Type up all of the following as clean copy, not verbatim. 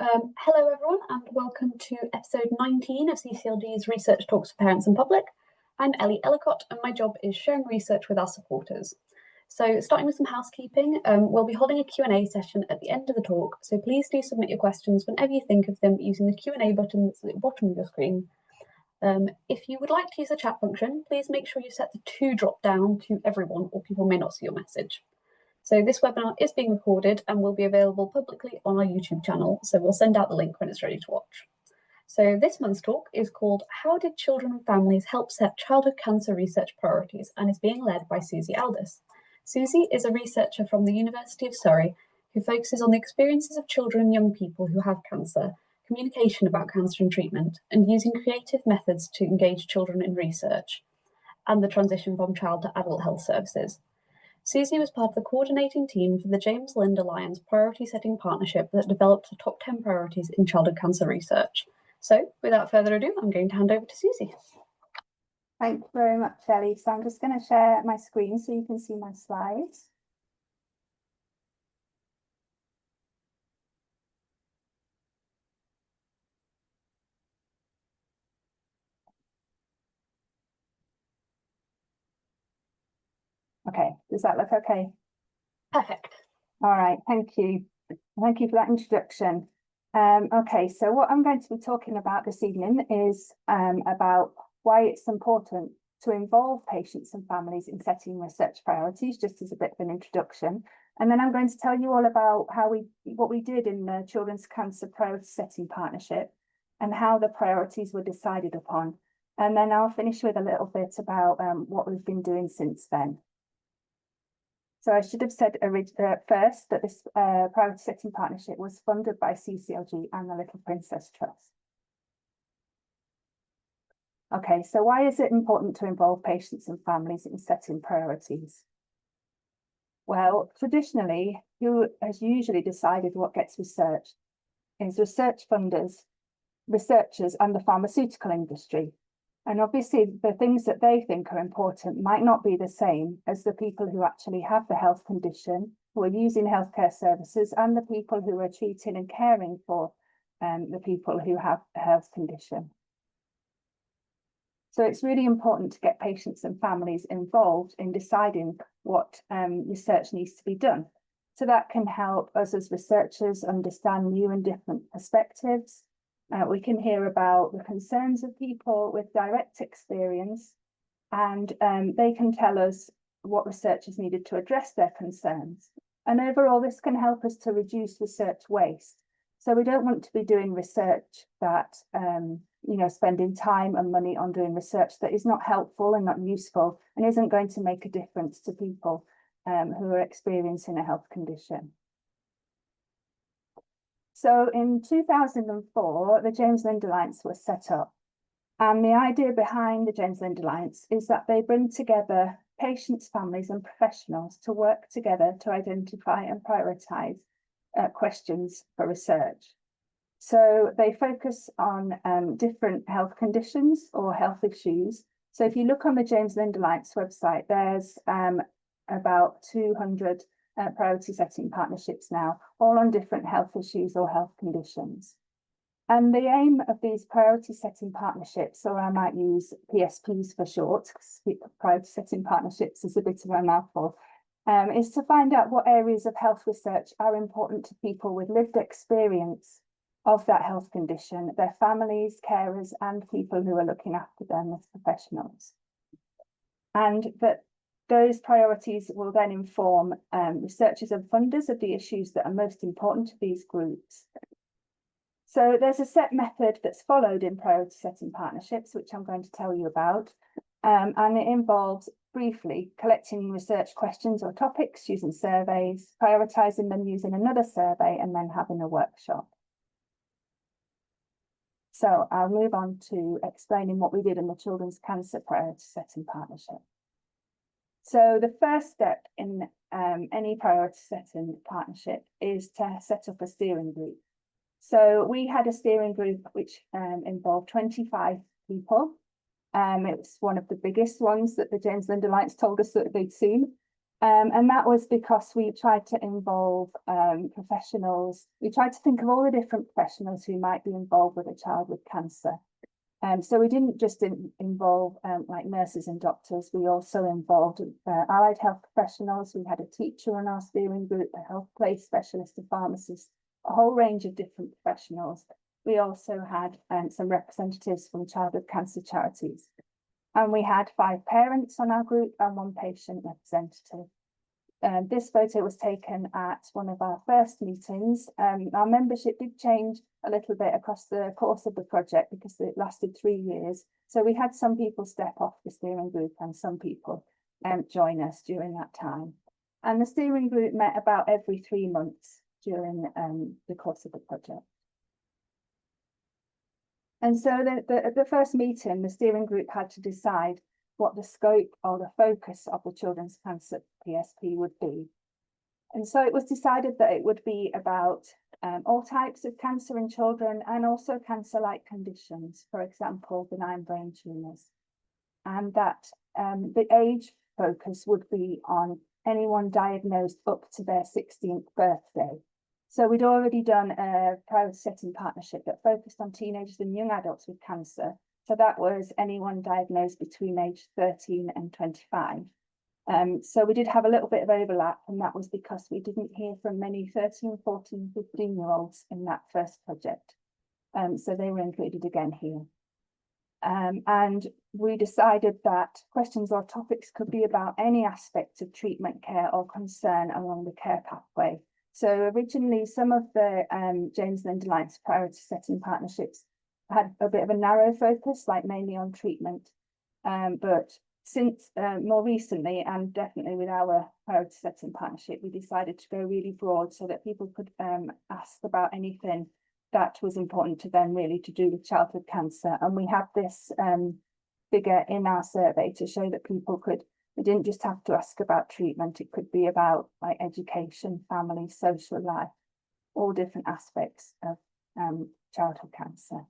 Hello everyone and welcome to episode 19 of CCLG's Research Talks for Parents and Public. I'm Ellie Ellicott and my job is sharing research with our supporters. So starting with some housekeeping, we'll be holding a Q&A session at the end of the talk, so please do submit your questions whenever you think of them using the Q&A button that's at the bottom of your screen. If you would like to use the chat function, please make sure you set the to drop down to everyone or people may not see your message. So this webinar is being recorded and will be available publicly on our YouTube channel, so we'll send out the link when it's ready to watch. So this month's talk is called How Did Children and Families Help Set Childhood Cancer Research Priorities and is being led by Susie Aldiss. Susie is a researcher from the University of Surrey who focuses on the experiences of children and young people who have cancer, communication about cancer and treatment, and using creative methods to engage children in research, and the transition from child to adult health services. Susie was part of the coordinating team for the James Lind Alliance Priority Setting Partnership that developed the top 10 priorities in childhood cancer research. So without further ado, I'm going to hand over to Susie. Thank you very much, Ellie. So I'm just going to share my screen so you can see my slides. Okay, does that look okay? Perfect. All right, thank you. Thank you for that introduction. Okay, so what I'm going to be talking about this evening is about why it's important to involve patients and families in setting research priorities, just as a bit of an introduction. And then I'm going to tell you all about what we did in the Children's Cancer Priority Setting Partnership and how the priorities were decided upon. And then I'll finish with a little bit about what we've been doing since then. So I should have said first that this Priority Setting Partnership was funded by CCLG and the Little Princess Trust. Okay, so why is it important to involve patients and families in setting priorities? Well, traditionally, who has usually decided what gets researched is research funders, researchers, and the pharmaceutical industry. And obviously, the things that they think are important might not be the same as the people who actually have the health condition, who are using healthcare services, and the people who are treating and caring for the people who have a health condition. So it's really important to get patients and families involved in deciding what research needs to be done. So that can help us as researchers understand new and different perspectives. We can hear about the concerns of people with direct experience, and they can tell us what research is needed to address their concerns. And overall, this can help us to reduce research waste. So we don't want to be doing research that, spending time and money on doing research that is not helpful and not useful and isn't going to make a difference to people who are experiencing a health condition. So in 2004, the James Lind Alliance was set up. And the idea behind the James Lind Alliance is that they bring together patients, families and professionals to work together to identify and prioritise questions for research. So they focus on different health conditions or health issues. So if you look on the James Lind Alliance website, there's about 200 priority setting partnerships now, all on different health issues or health conditions. And the aim of these priority setting partnerships, or I might use PSPs for short, because priority setting partnerships is a bit of a mouthful, is to find out what areas of health research are important to people with lived experience of that health condition, their families, carers, and people who are looking after them as professionals. And that those priorities will then inform researchers and funders of the issues that are most important to these groups. So there's a set method that's followed in priority setting partnerships, which I'm going to tell you about. And it involves briefly collecting research questions or topics using surveys, prioritising them using another survey, and then having a workshop. So I'll move on to explaining what we did in the Children's Cancer Priority Setting Partnership. So the first step in any priority setting partnership is to set up a steering group. So we had a steering group which involved 25 people. It was one of the biggest ones that the James Lind Alliance told us that they'd seen. And that was because we tried to involve professionals. We tried to think of all the different professionals who might be involved with a child with cancer. So we didn't just involve like nurses and doctors, we also involved allied health professionals. We had a teacher on our steering group, a health play specialist, a pharmacist, a whole range of different professionals. We also had some representatives from childhood cancer charities. And we had 5 parents on our group and 1 patient representative. This photo was taken at one of our first meetings. Our membership did change a little bit across the course of the project because it lasted 3 years. So we had some people step off the steering group and some people join us during that time. And the steering group met about every 3 months during the course of the project. And so at the first meeting, the steering group had to decide what the scope or the focus of the Children's Cancer PSP would be. And so it was decided that it would be about all types of cancer in children and also cancer-like conditions, for example, benign brain tumours. And that the age focus would be on anyone diagnosed up to their 16th birthday. So we'd already done a priority setting partnership that focused on teenagers and young adults with cancer. So that was anyone diagnosed between age 13 and 25. So we did have a little bit of overlap, and that was because we didn't hear from many 13, 14, 15-year-olds in that first project. So they were included again here. And we decided that questions or topics could be about any aspect of treatment, care or concern along the care pathway. So originally, some of the James Lind Alliance priority setting partnerships had a bit of a narrow focus, like mainly on treatment. But since more recently, and definitely with our priority setting partnership, we decided to go really broad so that people could ask about anything that was important to them, really, to do with childhood cancer. And we have this figure in our survey to show that people could, they didn't just have to ask about treatment, it could be about like education, family, social life, all different aspects of childhood cancer.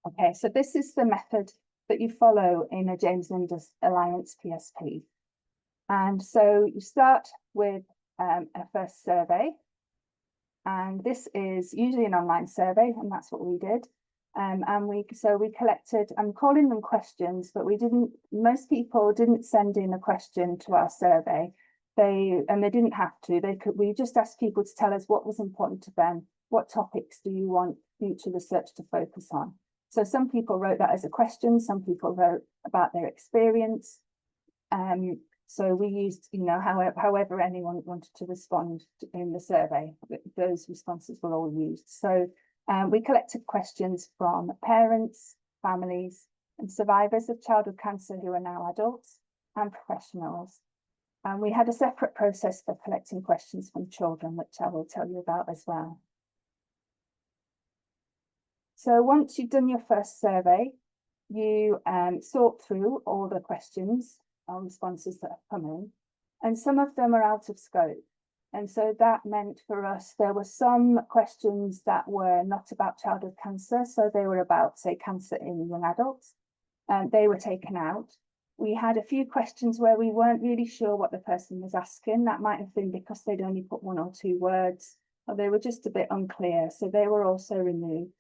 Okay, so this is the method that you follow in a James Lind Alliance PSP. And so you start with a first survey. And this is usually an online survey, and that's what we did. And we collected, I'm calling them questions, but most people didn't send in a question to our survey. They didn't have to, we just asked people to tell us what was important to them. What topics do you want future research to focus on? So some people wrote that as a question, some people wrote about their experience. So we used, however anyone wanted to respond in the survey, those responses were all used. So we collected questions from parents, families, and survivors of childhood cancer who are now adults, and professionals. And we had a separate process for collecting questions from children, which I will tell you about as well. So once you've done your first survey, you sort through all the questions or responses that have come in, and some of them are out of scope. And so that meant for us, there were some questions that were not about childhood cancer. So they were about, say, cancer in young adults, and they were taken out. We had a few questions where we weren't really sure what the person was asking. That might have been because they'd only put 1 or 2 words, or they were just a bit unclear. So they were also removed.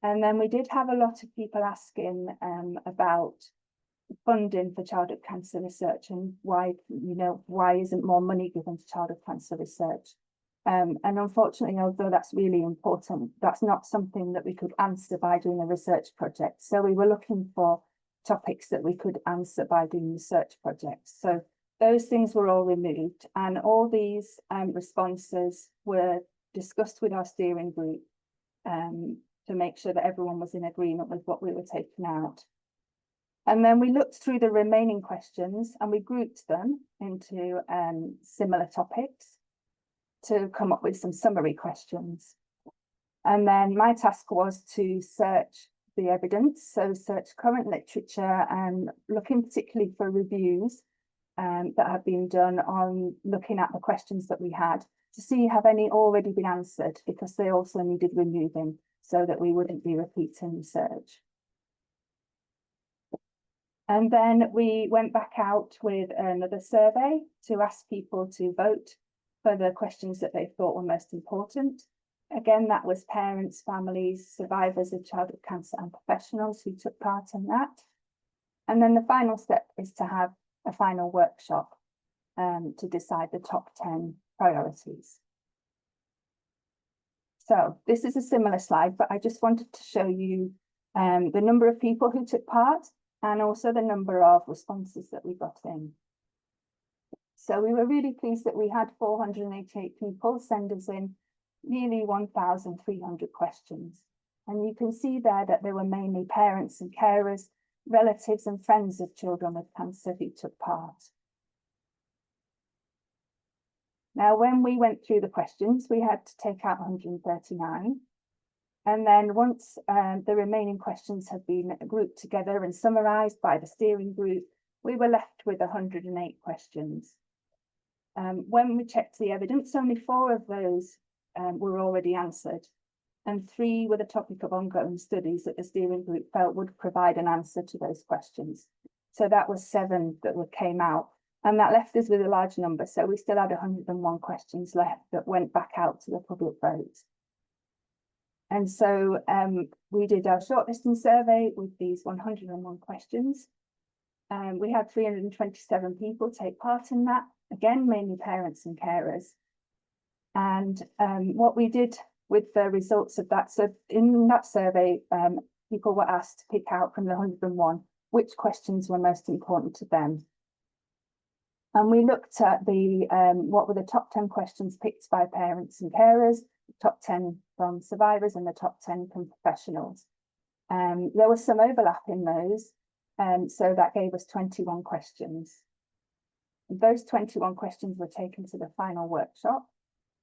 And then we did have a lot of people asking about funding for childhood cancer research and why isn't more money given to childhood cancer research? And unfortunately, although that's really important, that's not something that we could answer by doing a research project. So we were looking for topics that we could answer by doing research projects. So those things were all removed, and all these responses were discussed with our steering group to make sure that everyone was in agreement with what we were taking out. And then we looked through the remaining questions and we grouped them into similar topics to come up with some summary questions. And then my task was to search the evidence, so search current literature and looking particularly for reviews that have been done on looking at the questions that we had to see have any already been answered, because they also needed removing so that we wouldn't be repeating research. And then we went back out with another survey to ask people to vote for the questions that they thought were most important. Again, that was parents, families, survivors of childhood cancer and professionals who took part in that. And then the final step is to have a final workshop to decide the top 10 priorities. So this is a similar slide, but I just wanted to show you the number of people who took part and also the number of responses that we got in. So we were really pleased that we had 488 people send us in nearly 1,300 questions. And you can see there that there were mainly parents and carers, relatives and friends of children with cancer who took part. Now, when we went through the questions, we had to take out 139. And then once the remaining questions had been grouped together and summarised by the steering group, we were left with 108 questions. When we checked the evidence, only 4 of those were already answered, and 3 were the topic of ongoing studies that the steering group felt would provide an answer to those questions. So that was 7 that came out, and that left us with a large number. So we still had 101 questions left that went back out to the public vote. And so we did our shortlisting survey with these 101 questions. We had 327 people take part in that, again, mainly parents and carers. And what we did with the results of that, so in that survey, people were asked to pick out from the 101 which questions were most important to them. And we looked at the what were the top 10 questions picked by parents and carers, the top 10 from survivors and the top 10 from professionals. There was some overlap in those, so that gave us 21 questions. Those 21 questions were taken to the final workshop,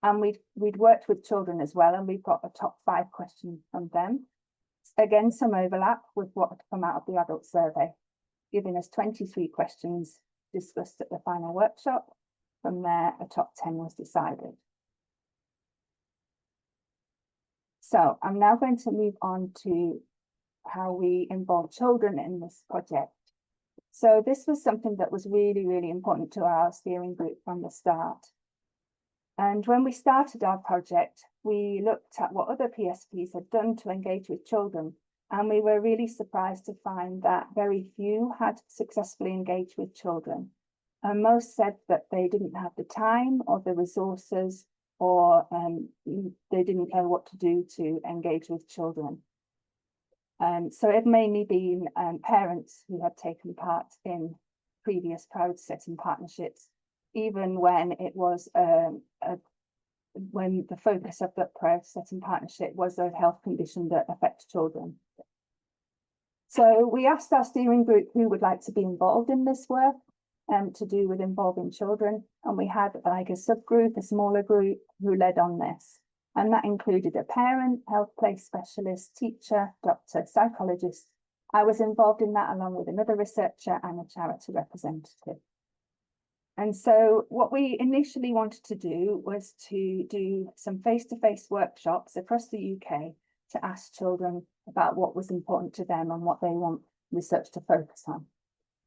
and we'd worked with children as well, and we've got a top 5 questions from them. Again, some overlap with what had come out of the adult survey, giving us 23 questions discussed at the final workshop. From there, a top 10 was decided. So I'm now going to move on to how we involve children in this project. So this was something that was really, really important to our steering group from the start. And when we started our project, we looked at what other PSPs had done to engage with children. And we were really surprised to find that very few had successfully engaged with children. And most said that they didn't have the time or the resources, or they didn't know what to do to engage with children. So it had mainly been parents who had taken part in previous priority setting partnerships, even when it was when the focus of the priority setting partnership was a health condition that affects children. So we asked our steering group who would like to be involved in this work to do with involving children, and we had like a subgroup, a smaller group who led on this. And that included a parent, health place specialist, teacher, doctor, psychologist. I was involved in that along with another researcher and a charity representative. And so what we initially wanted to do was to do some face-to-face workshops across the UK to ask children about what was important to them and what they want research to focus on.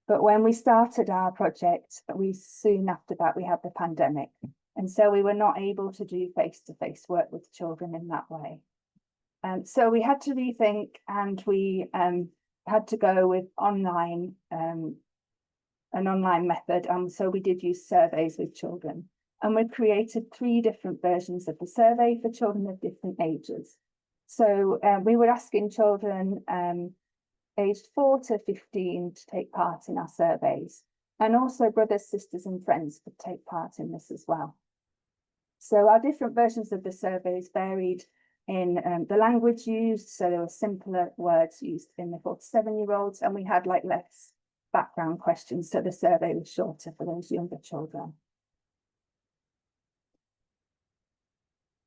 But when we started our project, soon after that, we had the pandemic. And so we were not able to do face-to-face work with children in that way. So we had to rethink, and we had to go with an online method. So we did use surveys with children. And we created 3 different versions of the survey for children of different ages. So we were asking children aged 4 to 15 to take part in our surveys. And also brothers, sisters and friends could take part in this as well. So our different versions of the surveys varied in the language used. So there were simpler words used in the 4 to 7-year-olds, and we had like less background questions. So the survey was shorter for those younger children.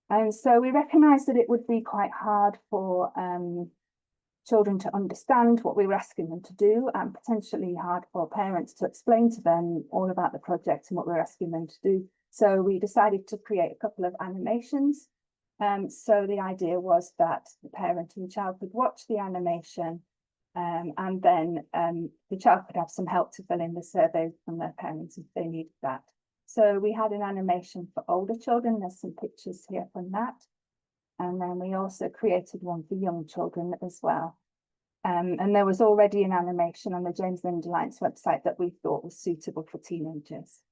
And so we recognised that it would be quite hard for children to understand what we were asking them to do, and potentially hard for parents to explain to them all about the project and what we were asking them to do. So we decided to create a couple of animations. So the idea was that the parent and the child could watch the animation And then the child could have some help to fill in the survey from their parents if they needed that. So we had an animation for older children. There's some pictures here from that. And then we also created one for young children as well. And there was already an animation on the James Lind Alliance website that we thought was suitable for teenagers.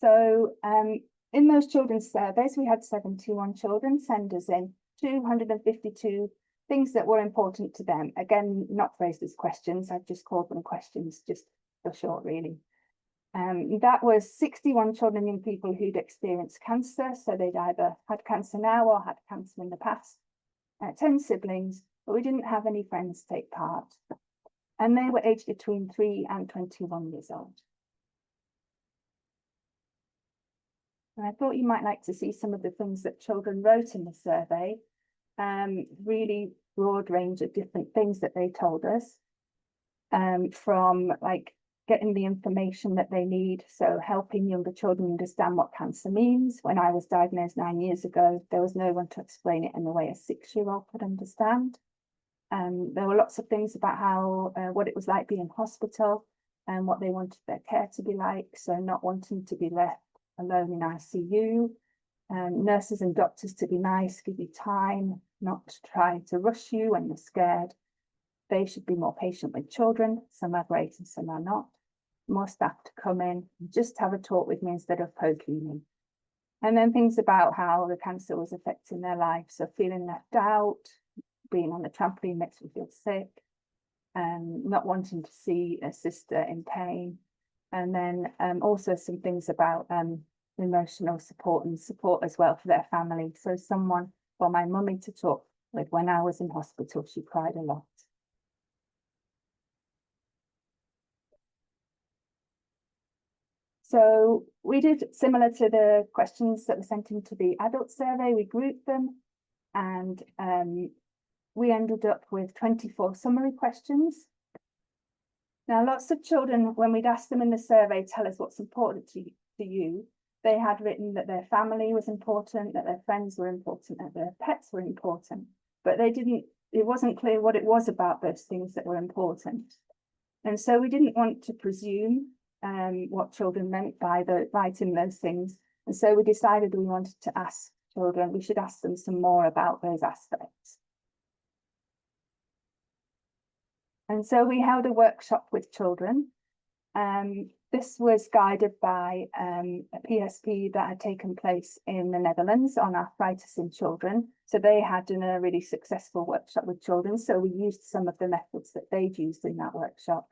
So in those children's surveys, we had 71 children send us in 252 things that were important to them. Again, not phrased as questions, I've just called them questions, just for short, really. That was 61 children and young people who'd experienced cancer, so they'd either had cancer now or had cancer in the past. 10 siblings, but we didn't have any friends take part. And they were aged between 3 and 21 years old. And I thought you might like to see some of the things that children wrote in the survey. Really broad range of different things that they told us, from like getting the information that they need, so helping younger children understand what cancer means. When I was diagnosed 9 years ago, there was no one to explain it in the way a 6-year-old could understand. There were lots of things about how what it was like being in hospital and what they wanted their care to be like, so not wanting to be left alone in ICU, nurses and doctors to be nice, give you time, not to try to rush you when you're scared. They should be more patient with children. Some are great and some are not. More staff to come in and just have a talk with me instead of poking me. And then things about how the cancer was affecting their life. So feeling left out, being on the trampoline makes me feel sick, and not wanting to see a sister in pain. And then also some things about emotional support and support as well for their family. So someone for my mummy to talk with when I was in hospital, she cried a lot. So we did similar to the questions that were sent into the adult survey. We grouped them, and we ended up with 24 summary questions. Now, lots of children, when we'd asked them in the survey, tell us what's important to you, they had written that their family was important, that their friends were important, that their pets were important, but it wasn't clear what it was about those things that were important. And so we didn't want to presume what children meant by writing those things. And so we decided we wanted to ask children, we should ask them some more about those aspects. And so we held a workshop with children. This was guided by a PSP that had taken place in the Netherlands on arthritis in children. So they had done a really successful workshop with children. So we used some of the methods that they'd used in that workshop.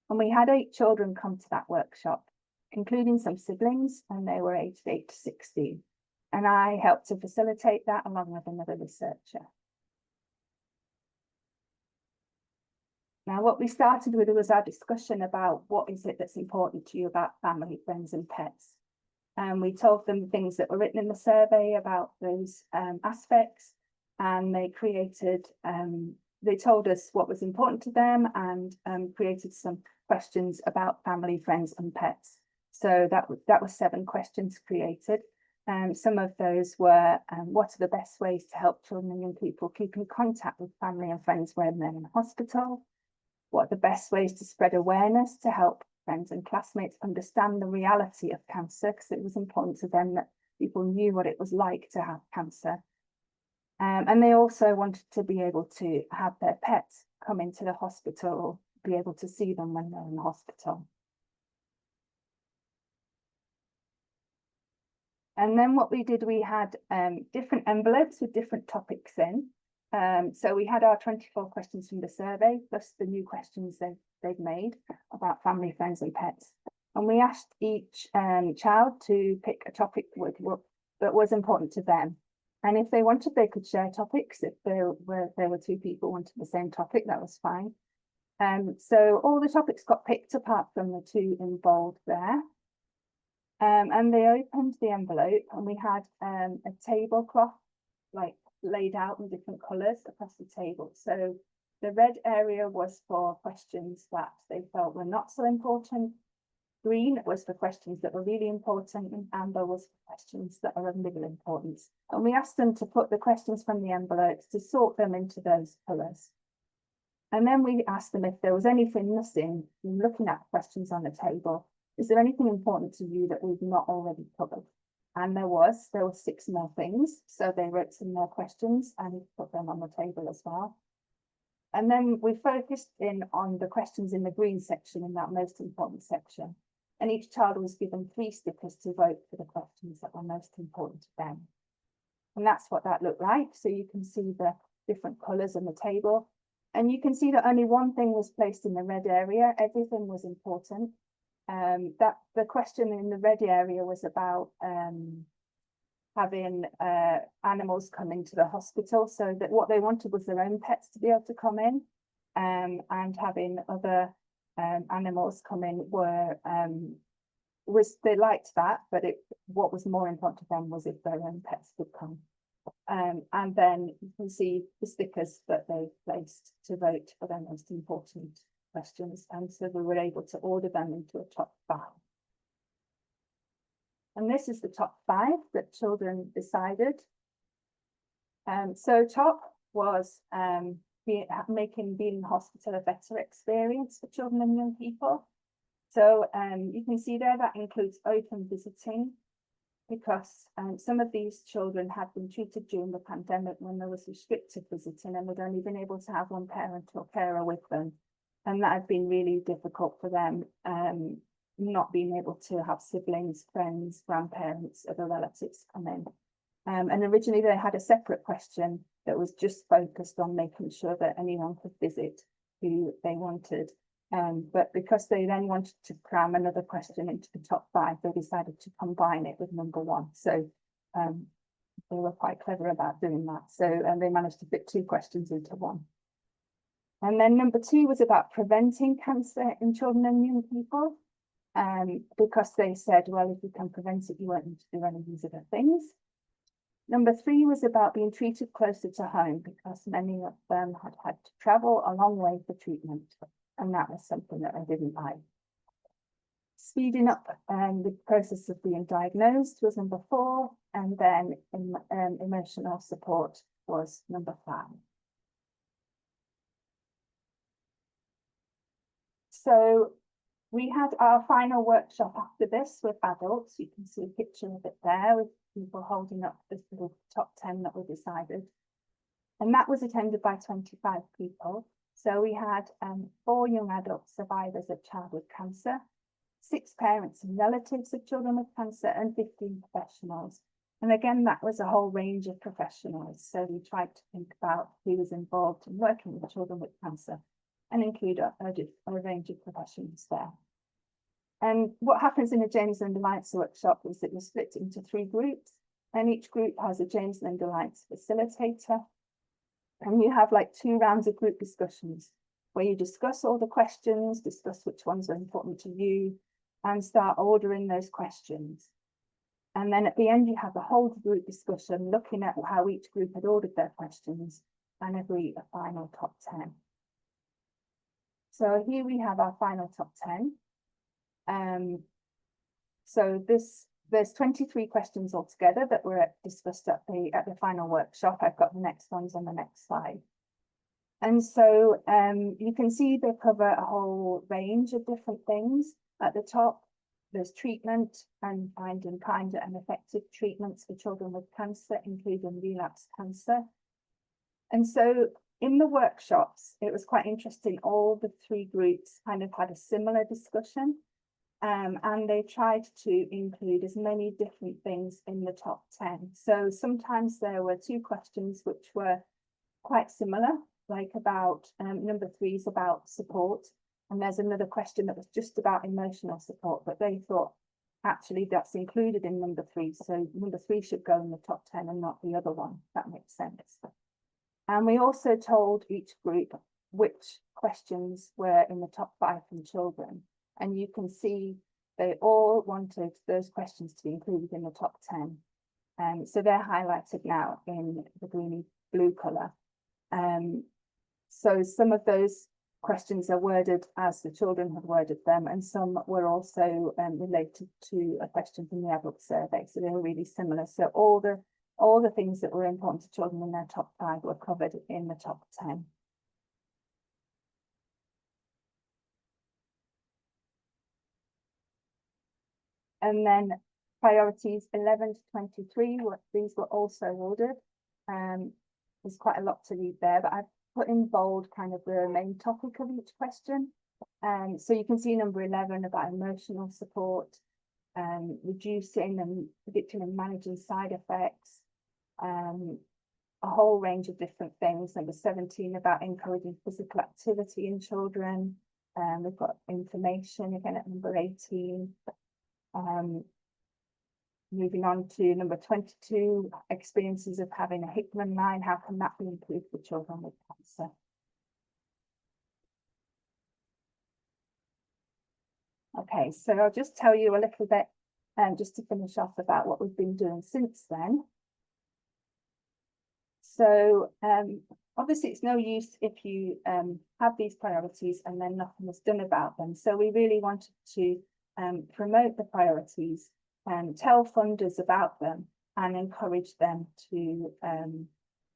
And we had 8 children come to that workshop, including some siblings, and they were aged 8 to 16. And I helped to facilitate that along with another researcher. Now, what we started with was our discussion about what is it that's important to you about family, friends, and pets. And we told them things that were written in the survey about those aspects, and they created, they told us what was important to them, and created some questions about family, friends, and pets. So that was 7 questions created. Some of those were, what are the best ways to help children and young people keep in contact with family and friends when they're in hospital? What are the best ways to spread awareness to help friends and classmates understand the reality of cancer, because it was important to them that people knew what it was like to have cancer. And they also wanted to be able to have their pets come into the hospital, or be able to see them when they're in the hospital. And then what we did, we had different envelopes with different topics in. So we had our 24 questions from the survey, plus the new questions they've made about family, friends, and pets. And we asked each child to pick a topic that was important to them. And if they wanted, they could share topics. If there were 2 people who wanted the same topic, that was fine. So all the topics got picked apart from the 2 in bold there. And they opened the envelope, and we had a tablecloth like laid out in different colours across the table. So the red area was for questions that they felt were not so important. Green was for questions that were really important, and amber was for questions that are of little importance. And we asked them to put the questions from the envelopes to sort them into those colours. And then we asked them if there was anything missing in looking at questions on the table. Is there anything important to you that we've not already covered? And there were 6 more things. So they wrote some more questions and put them on the table as well. And then we focused in on the questions in the green section, in that most important section. And each child was given 3 stickers to vote for the questions that were most important to them. And that's what that looked like. So you can see the different colours on the table. And you can see that only one thing was placed in the red area. Everything was important. That the question in the red area was about having animals come into the hospital, so that what they wanted was their own pets to be able to come in, and having other animals come in they liked that, but what was more important to them was if their own pets would come. And then you can see the stickers that they placed to vote for their most important questions, and so we were able to order them into a top 5. And this is the top 5 that children decided. So top was making being in hospital a better experience for children and young people. So you can see there that includes open visiting, because some of these children had been treated during the pandemic when there was restricted visiting, and they'd only been able to have one parent or carer with them. And that had been really difficult for them, not being able to have siblings, friends, grandparents, other relatives come in. And originally they had a separate question that was just focused on making sure that anyone could visit who they wanted. But because they then wanted to cram another question into the top 5, they decided to combine it with number 1. So they were quite clever about doing that. So they managed to fit 2 questions into 1. And then number 2 was about preventing cancer in children and young people. Because they said, well, if you can prevent it, you won't need to do any of these other things. Number 3 was about being treated closer to home, because many of them had had to travel a long way for treatment, and that was something that I didn't like. Speeding up the process of being diagnosed was number 4, and then emotional support was number 5. So we had our final workshop after this with adults. You can see a picture of it there with people holding up the top 10 that were decided. And that was attended by 25 people. So we had 4 young adult survivors of childhood cancer, 6 parents and relatives of children with cancer, and 15 professionals. And again, that was a whole range of professionals. So we tried to think about who was involved in working with children with cancer, and include a range of professions there. And what happens in a James Lind Alliance workshop is that you're split into 3 groups, and each group has a James Lind Alliance facilitator. And you have like 2 rounds of group discussions where you discuss all the questions, discuss which ones are important to you, and start ordering those questions. And then at the end, you have a whole group discussion looking at how each group had ordered their questions and agree a final top 10. So here we have our final top 10. So there's 23 questions altogether that were discussed at the final workshop. I've got the next ones on the next slide. And so you can see they cover a whole range of different things. At the top, there's treatment and finding kinder and effective treatments for children with cancer, including relapsed cancer. And so in the workshops, it was quite interesting. All the 3 groups kind of had a similar discussion, and they tried to include as many different things in the top 10. So sometimes there were 2 questions which were quite similar, like about number 3 is about support. And there's another question that was just about emotional support, but they thought actually that's included in number 3. So number 3 should go in the top 10 and not the other one. That makes sense. And we also told each group which questions were in the top 5 from children. And you can see they all wanted those questions to be included in the top 10. So they're highlighted now in the greeny blue colour. So some of those questions are worded as the children have worded them, and some were also related to a question from the adult survey, so they were really similar. So all the things that were important to children in their top 5 were covered in the top 10. And then priorities 11 to 23, these were also ordered. There's quite a lot to read there, but I've put in bold kind of the main topic of each question. So you can see number 11 about emotional support, reducing and predicting and managing side effects, a whole range of different things. Number 17 about encouraging physical activity in children. We've got information again at number 18. Moving on to number 22, experiences of having a Hickman line. How can that be improved for children with cancer? Okay, so I'll just tell you a little bit, just to finish off, about what we've been doing since then. So obviously it's no use if you have these priorities and then nothing was done about them. So we really wanted to promote the priorities and tell funders about them and encourage them to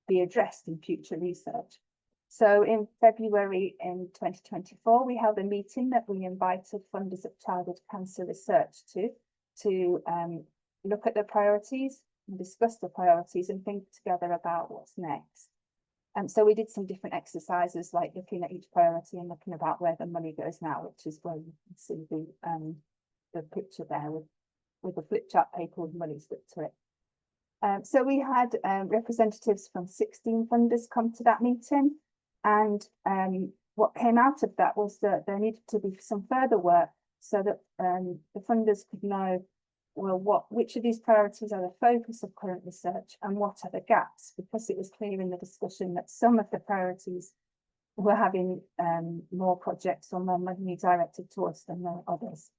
be addressed in future research. So in February in 2024, we held a meeting that we invited funders of childhood cancer research to look at the priorities and discuss the priorities and think together about what's next. And so we did some different exercises, like looking at each priority and looking about where the money goes now, which is where you can see the picture there with the flip chart paper with money stuck to it. So we had representatives from 16 funders come to that meeting, and what came out of that was that there needed to be some further work so that the funders could know, well, which of these priorities are the focus of current research and what are the gaps, because it was clear in the discussion that some of the priorities were having more projects or more money directed towards them than others.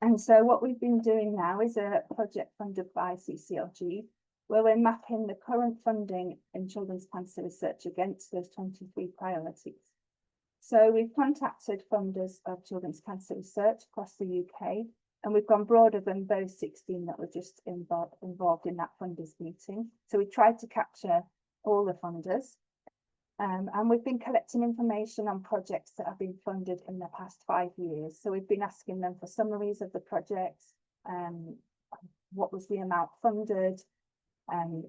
And so what we've been doing now is a project funded by CCLG, where we're mapping the current funding in children's cancer research against those 23 priorities. So we've contacted funders of children's cancer research across the UK, and we've gone broader than those 16 that were just involved in that funders meeting. So we tried to capture all the funders. And we've been collecting information on projects that have been funded in the past 5 years. So we've been asking them for summaries of the projects, what was the amount funded, and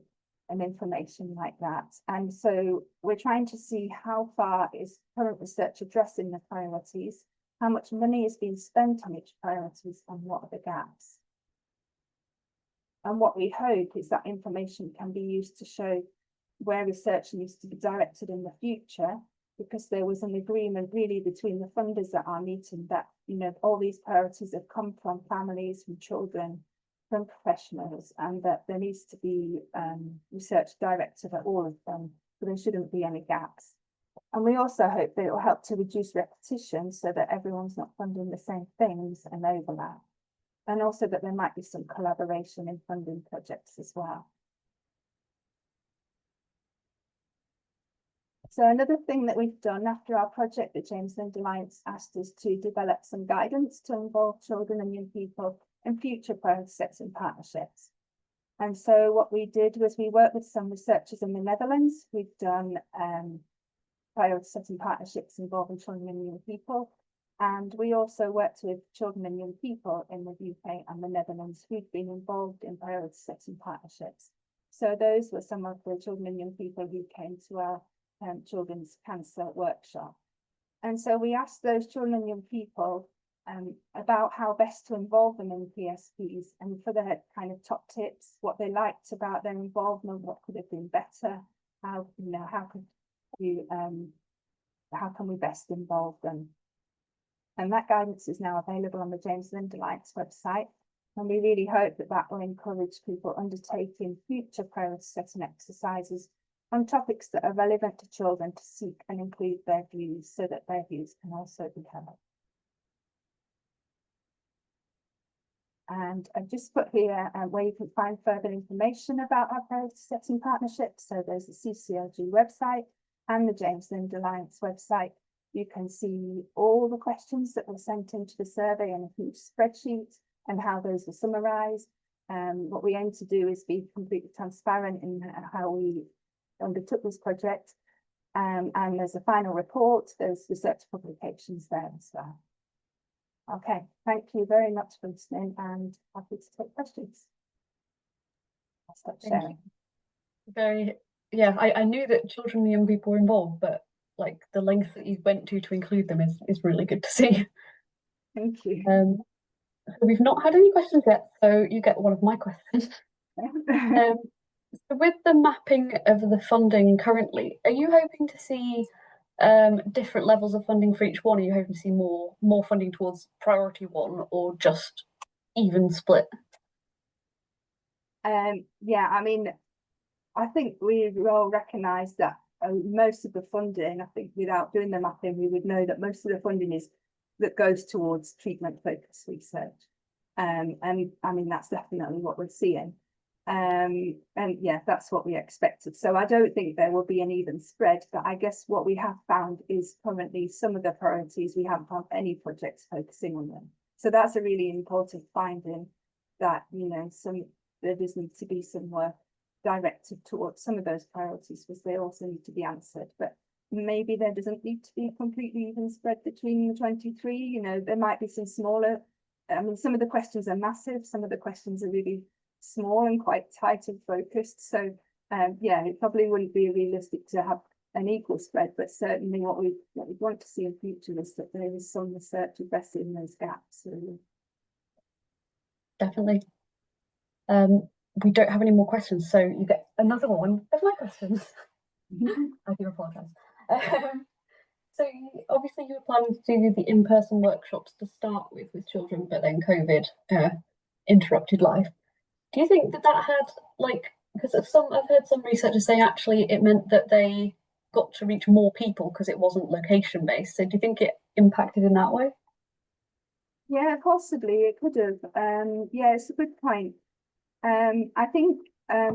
information like that. And so we're trying to see how far is current research addressing the priorities, how much money is being spent on each priorities, and what are the gaps. And what we hope is that information can be used to show where research needs to be directed in the future, because there was an agreement really between the funders at our meeting that, you know, all these priorities have come from families, from children, from professionals, and that there needs to be research directed at all of them, so there shouldn't be any gaps. And we also hope that it will help to reduce repetition so that everyone's not funding the same things and overlap, and also that there might be some collaboration in funding projects as well. So another thing that we've done after our project, the James Lind Alliance asked us to develop some guidance to involve children and young people in future priority setting partnerships. And so what we did was we worked with some researchers in the Netherlands. We've done priority setting partnerships involving children and young people. And we also worked with children and young people in the UK and the Netherlands who've been involved in priority setting partnerships. So those were some of the children and young people who came to our children's cancer workshop. And so we asked those children and young people about how best to involve them in PSPs, and for their kind of top tips, what they liked about their involvement, what could have been better, how can we best involve them. And that guidance is now available on the James Lind Alliance website, and we really hope that that will encourage people undertaking future priority setting exercises on topics that are relevant to children, to seek and include their views so that their views can also be heard. And I've just put here where you can find further information about our priority setting partnerships. So there's the CCLG website, and the James Lind Alliance website, you can see all the questions that were sent into the survey in a huge spreadsheet and how those were summarised. What we aim to do is be completely transparent in how we undertook this project. And there's a final report, there's research publications there as well. Okay, thank you very much for listening and happy to take questions. I'll stop sharing. Yeah, I knew that children and young people were involved, but like the length that you went to include them is really good to see. Thank you. We've not had any questions yet, so you get one of my questions. So with the mapping of the funding currently, are you hoping to see different levels of funding for each one? Are you hoping to see more funding towards priority one, or just even split? Yeah, I mean, I think we all recognise that most of the funding, I think without doing the mapping, we would know that most of the funding that goes towards treatment focused research. And I mean, that's definitely what we're seeing. And yeah, that's what we expected. So I don't think there will be an even spread, but I guess what we have found is currently some of the priorities, we haven't found any projects focusing on them. So that's a really important finding, that, you know, there does need to be some work directed towards some of those priorities, because they also need to be answered. But maybe there doesn't need to be a completely even spread between the 23. You know, there might be some smaller, I mean, some of the questions are massive, some of the questions are really small and quite tight and focused. So yeah, it probably wouldn't be realistic to have an equal spread, but certainly what we want to see in future is that there is some research addressing those gaps. Really. Definitely. We don't have any more questions, so you get another one of my questions. I do apologise. So obviously you were planning to do the in-person workshops to start with children, but then COVID interrupted life. Do you think that had, like, because I've heard some researchers say actually it meant that they got to reach more people because it wasn't location based. So do you think it impacted in that way? Yeah, possibly it could have. Yeah, it's a good point. I think, I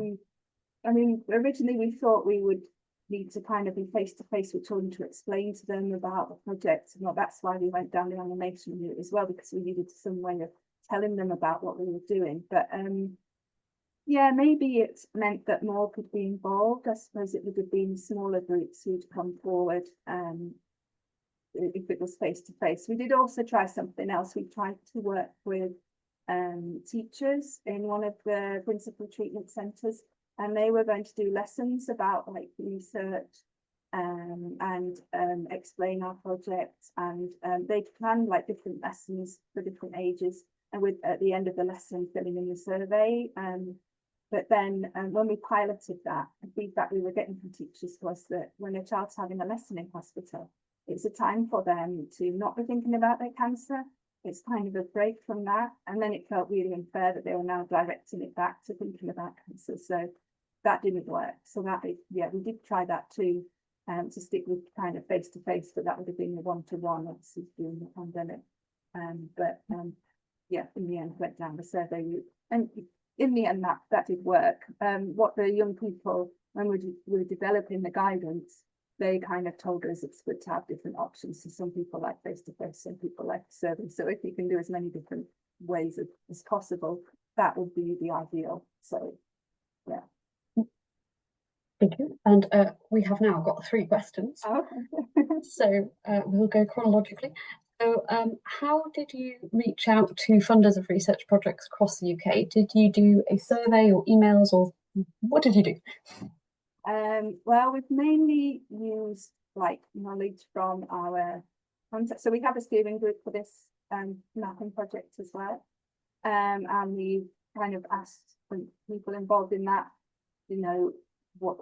mean, originally we thought we would need to kind of be face to face with children to explain to them about the project, and that's why we went down the animation route as well, because we needed some way of telling them about what we were doing. But yeah, maybe it meant that more could be involved. I suppose it would have been smaller groups who'd come forward if it was face to face. We did also try something else. We tried to work with teachers in one of the principal treatment centres, and they were going to do lessons about like research and explain our project, and they'd planned like different lessons for different ages, and with at the end of the lesson filling in the survey. But then when we piloted that, the feedback we were getting from teachers was that when a child's having a lesson in hospital, it's a time for them to not be thinking about their cancer. It's kind of a break from that. And then it felt really unfair that they were now directing it back to thinking about cancer. So that didn't work. So that, yeah, we did try that too, to stick with kind of face to face, but that would have been a one-to-one, obviously, during the pandemic. But yeah, in the end, went down the survey route. And in the end, that did work. What the young people, when we were developing the guidance, they kind of told us it's good to have different options. So some people like face-to-face, some people like survey. So if you can do as many different ways as possible, that would be the ideal. So, yeah. Thank you. And we have now got 3 questions. Okay. So we'll go chronologically. So how did you reach out to funders of research projects across the UK? Did you do a survey or emails, or what did you do? Well, we've mainly used like knowledge from our contact. So we have a steering group for this mapping project as well. And we kind of asked people involved in that, you know, what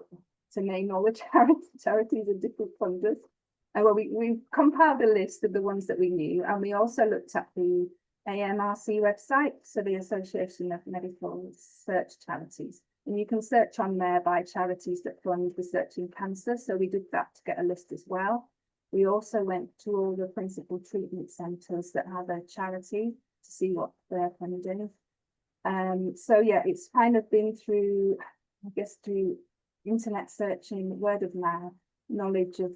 to name all the charities and different funders. And well, we compiled a list of the ones that we knew, and we also looked at the AMRC website, so the Association of Medical Research Charities. And you can search on there by charities that fund research in cancer. So we did that to get a list as well. We also went to all the principal treatment centres that have a charity to see what they're funding. So yeah, it's kind of been through, I guess, through internet searching, word of mouth, knowledge of,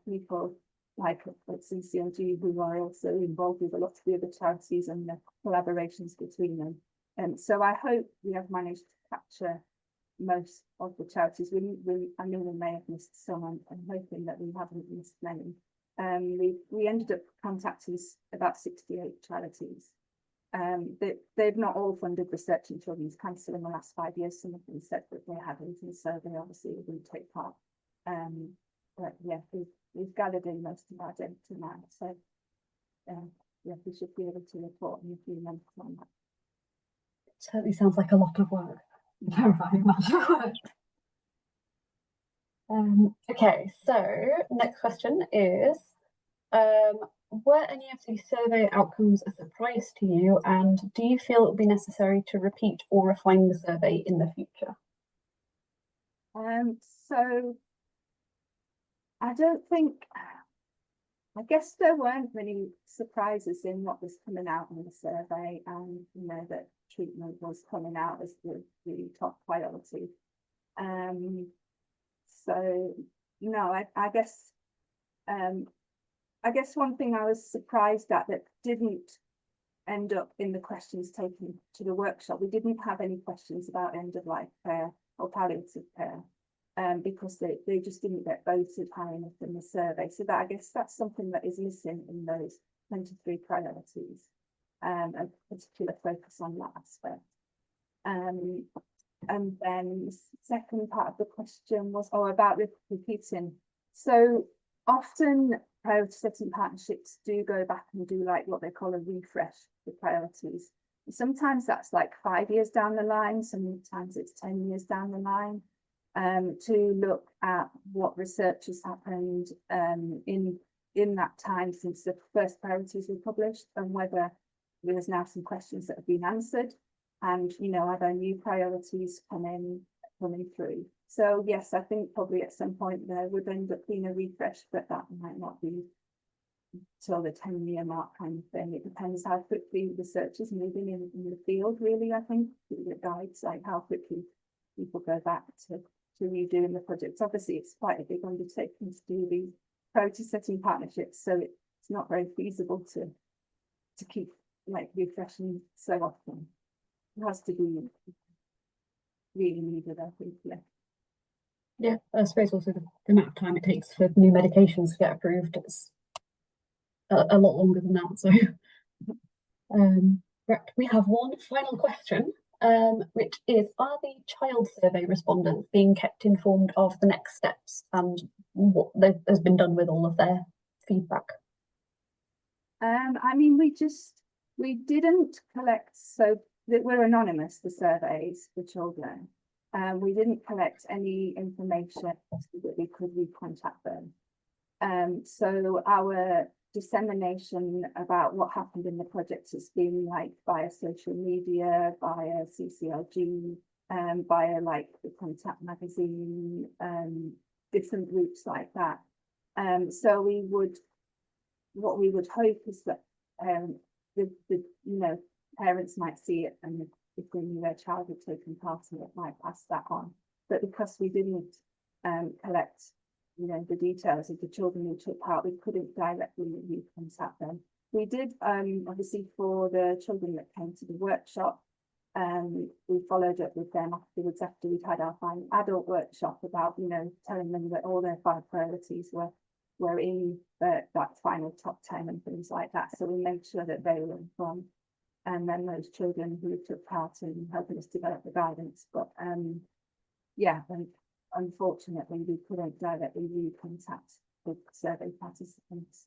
people like at CCLG who are also involved with a lot of the other charities and the collaborations between them. And so I hope we have managed to capture most of the charities. I know we may have missed some. I'm hoping that we haven't missed many. We ended up contacting about 68 charities. They've not all funded research in children's cancer in the last 5 years. Some of them said that they hadn't, and so they obviously wouldn't take part. But yeah, we've gathered in most of our data now, so yeah, we should be able to report in a few months on that. Certainly sounds like a lot of work. Very much work. Okay, so next question is, were any of these survey outcomes a surprise to you, and do you feel it will be necessary to repeat or refine the survey in the future? So I guess there weren't many surprises in what was coming out in the survey, and that treatment was coming out as the top priority. So no, I guess one thing I was surprised at that didn't end up in the questions taken to the workshop, we didn't have any questions about end of life care or palliative care, because they just didn't get voted high enough in the survey. So that, I guess that's something that is missing in those 23 priorities, a particular focus on that aspect. And then the second part of the question was about repeating. So often priority setting partnerships do go back and do like what they call a refresh for priorities. Sometimes that's like 5 years down the line, sometimes it's 10 years down the line, to look at what research has happened in that time since the first priorities were published, and whether there's now some questions that have been answered, and are there new priorities coming through. So yes, I think probably at some point there would end up being a refresh, but that might not be till the 10-year mark kind of thing. It depends how quickly research is moving in the field, really. I think it guides like how quickly people go back to redoing the projects. Obviously, it's quite a big undertaking to do these priority setting partnerships, so it's not very feasible to keep like refreshing so often. It has to be really needed, I think. Yeah, I suppose also the amount of time it takes for new medications to get approved, it's a lot longer than that. So right, we have one final question, which is, are the child survey respondents being kept informed of the next steps and what has been done with all of their feedback? I mean, we didn't collect, so that we're anonymous, the surveys for children. We didn't collect any information that we could recontact them. So our dissemination about what happened in the project has been like via social media, via CCLG, via like the Contact magazine, different groups like that. So what we would hope is that parents might see it, and if they knew their child had taken part in it, might pass that on. But because we didn't collect the details of the children who took part, we couldn't directly contact them. We did obviously for the children that came to the workshop, we followed up with them afterwards, after we'd had our final adult workshop, about telling them that all their 5 priorities were in that final top 10 and things like that. So we made sure that they were informed, and then those children who took part in helping us develop the guidance. But yeah, and unfortunately we couldn't directly contact the survey participants.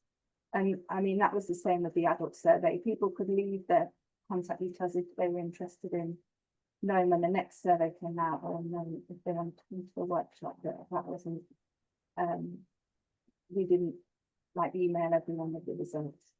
And I mean, that was the same with the adult survey. People could leave their contact details if they were interested in knowing when the next survey came out, or knowing if they wanted to come to a workshop. That wasn't, we didn't like email everyone with the results.